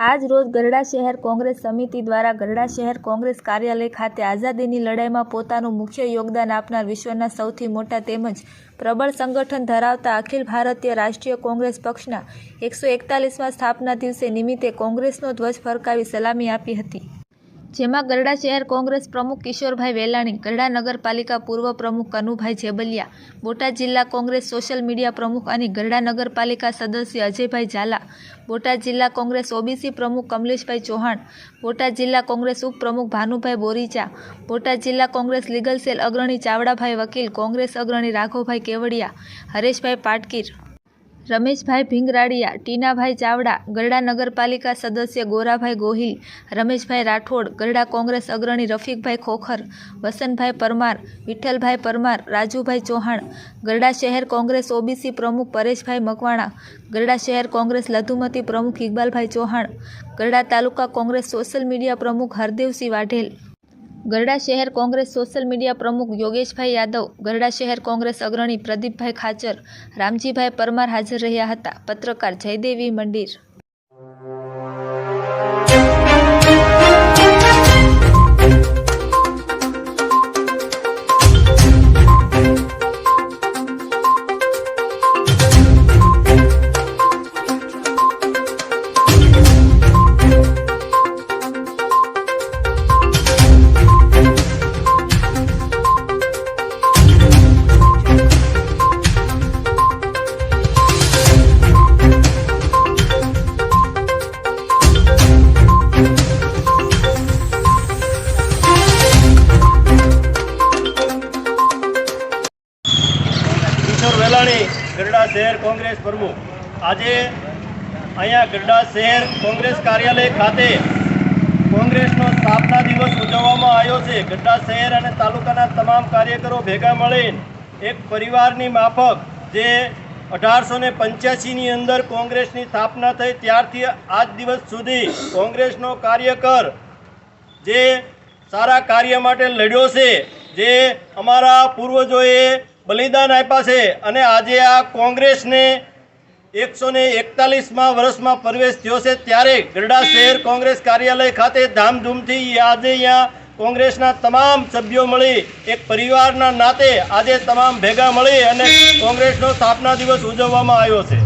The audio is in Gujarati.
આજ રોજ ગરડા શહેર કોંગ્રેસ સમિતિ દ્વારા ગરડા શહેર કોંગ્રેસ કાર્યાલય ખાતે આઝાદીની લડાઈમાં પોતાનું મુખ્ય યોગદાન આપનાર વિશ્વના સૌથી મોટા તેમજ પ્રબળ સંગઠન ધરાવતા અખિલ ભારતીય રાષ્ટ્રીય કોંગ્રેસ પક્ષના 141મા સ્થાપના દિવસે નિમિત્તે કોંગ્રેસનો ધ્વજ ફરકાવી સલામી આપી હતી, જેમાં ગરડા શહેર કોંગ્રેસ પ્રમુખ કિશોરભાઈ વેલાણી, ગરડા નગરપાલિકા પૂર્વ પ્રમુખ કનુભાઈ જેબલિયા, બોટાદ જિલ્લા કોંગ્રેસ સોશિયલ મીડિયા પ્રમુખ અને ગરડા નગરપાલિકા સદસ્ય અજયભાઈ ઝાલા, બોટાદ જિલ્લા કોંગ્રેસ ઓબીસી પ્રમુખ કમલેશભાઈ ચૌહાણ, બોટાદ જિલ્લા કોંગ્રેસ ઉપપ્રમુખ ભાનુભાઈ બોરીચા, બોટાદ જિલ્લા કોંગ્રેસ લીગલ સેલ અગ્રણી ચાવડાભાઈ વકીલ, કોંગ્રેસ અગ્રણી રાઘવભાઈ કેવડિયા, હરેશભાઈ પાટકીર, રમેશભાઈ ભીંગરાડિયા, ટીનાભાઈ ચાવડા, ગરડા નગરપાલિકા સદસ્ય ગોરાભાઈ ગોહિલ, રમેશભાઈ રાઠોડ, ગરડા કોંગ્રેસ અગ્રણી રફીકભાઈ ખોખર, વસંતભાઈ પરમાર, વિઠ્ઠલભાઈ પરમાર, રાજુભાઈ ચૌહાણ, ગરડા શહેર કોંગ્રેસ ઓબીસી પ્રમુખ પરેશભાઈ મકવાણા, ગરડા શહેર કોંગ્રેસ લઘુમતી પ્રમુખ ઇકબાલભાઈ ચૌહાણ, ગરડા તાલુકા કોંગ્રેસ સોશિયલ મીડિયા પ્રમુખ હરદેવસિંહ વાઢેલ, ગરડા શહેર કોંગ્રેસ સોશિયલ મીડિયા પ્રમુખ યોગેશભાઈ યાદવ, ગરડા શહેર કોંગ્રેસ અગ્રણી પ્રદીપભાઈ ખાચર, રામજીભાઈ પરમાર હાજર રહ્યા હતા. પત્રકાર જયદેવી મંદિર. વેલાણી ગરડા શહેર કોંગ્રેસ પ્રમુખ આજે અહીંયા ગરડા શહેર કોંગ્રેસ કાર્યાલય ખાતે કોંગ્રેસનો સ્થાપના દિવસ ઉજવવામાં આવ્યો છે. ગરડા શહેર અને તાલુકાના તમામ કાર્યકરો ભેગા મળીને એક પરિવારની માફક જે 1885ની અંદર કોંગ્રેસની સ્થાપના થઈ ત્યારથી આજ દિવસ સુધી કોંગ્રેસનો કાર્યકર જે સારા કાર્ય માટે લડ્યો છે, જે અમારા પૂર્વજોએ બલિદાન આપ્યા છે અને આજે આ કોંગ્રેસને 141મા વર્ષમાં પ્રવેશ થયો છે, ત્યારે ગરડા શહેર કોંગ્રેસ કાર્યાલય ખાતે ધામધૂમથી આજે અહીંયા કોંગ્રેસના તમામ સભ્યો મળી એક પરિવારના નાતે આજે તમામ ભેગા મળી અને કોંગ્રેસનો સ્થાપના દિવસ ઉજવવામાં આવ્યો છે.